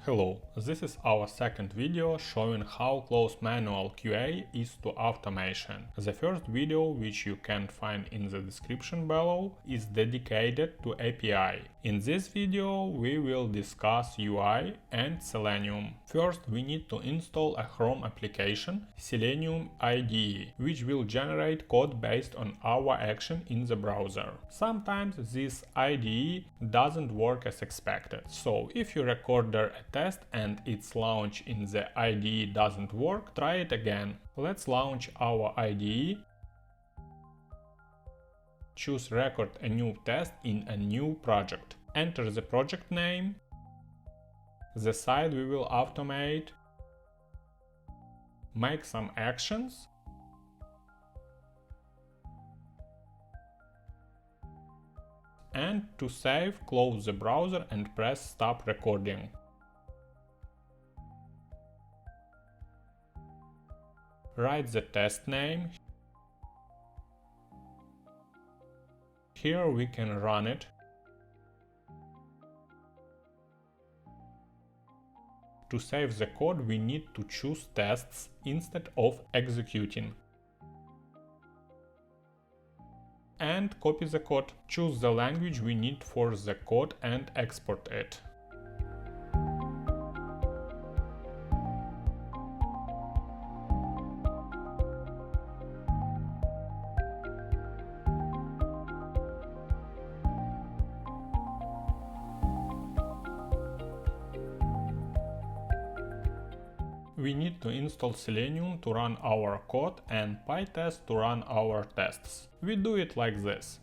Hello, this is our second video showing how close manual QA is to automation. The first video, which you can find in the description below, is dedicated to API. In this video we will discuss UI and Selenium. First we need to install a Chrome application, Selenium IDE, which will generate code based on our action in the browser. Sometimes this IDE doesn't work as expected, so if you record there a test and its launch in the IDE doesn't work, try it again. Let's launch our IDE. Choose record a new test in a new project. Enter the project name, the site we will automate, make some actions, and to save, close the browser and press stop recording. Write the test name. Here we can run it. To save the code we need to choose tests instead of executing. And copy the code. Choose the language we need for the code and export it. We need to install Selenium to run our code and PyTest to run our tests. We do it like this.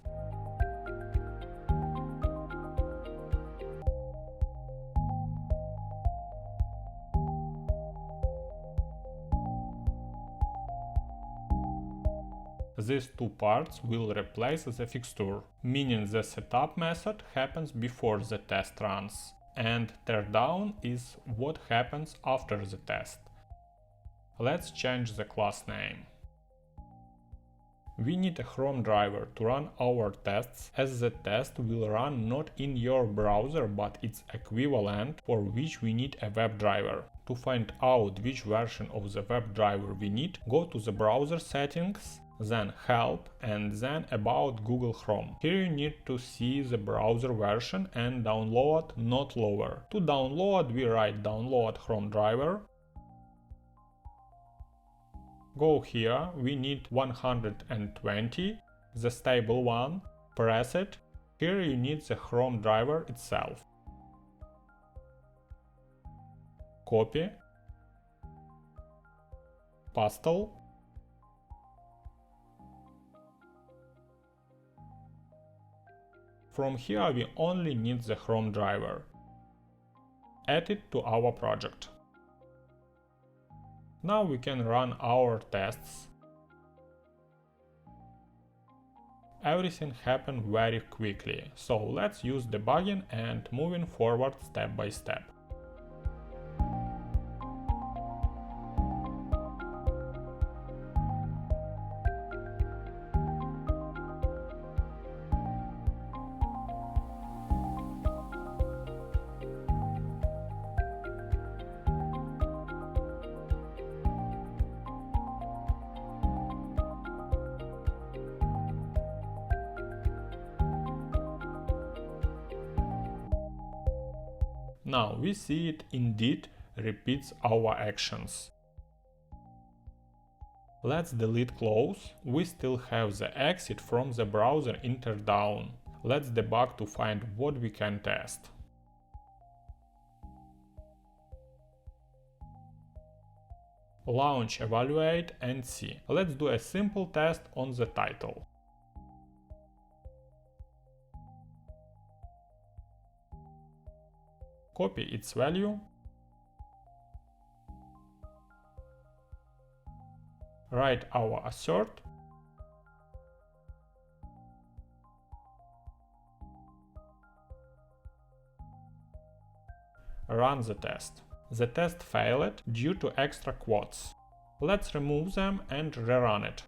These two parts will replace the fixture, meaning the setup method happens before the test runs, and teardown is what happens after the test. Let's change the class name. We need a Chrome driver to run our tests, as the test will run not in your browser but its equivalent, for which we need a web driver. To find out which version of the web driver we need, go to the browser settings, then help, and then about Google Chrome. Here you need to see the browser version and download, not lower. To download we write download Chrome driver. Go here, we need 120, the stable one, press it. Here you need the Chrome driver itself. Copy, pastel, from here we only need the Chrome driver. Add it to our project. Now we can run our tests. Everything happened very quickly, so let's use debugging and moving forward step by step. Now we see it indeed repeats our actions. Let's delete close. We still have the exit from the browser in teardown. Let's debug to find what we can test. Launch, evaluate and see. Let's do a simple test on the title. Copy its value, write our assert, run the test. The test failed due to extra quotes. Let's remove them and rerun it.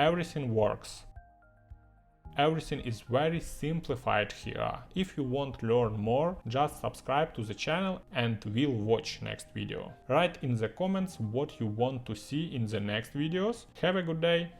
everything works. Everything is very simplified here. If you want to learn more, just subscribe to the channel and we'll watch next video. Write in the comments what you want to see in the next videos. Have a good day!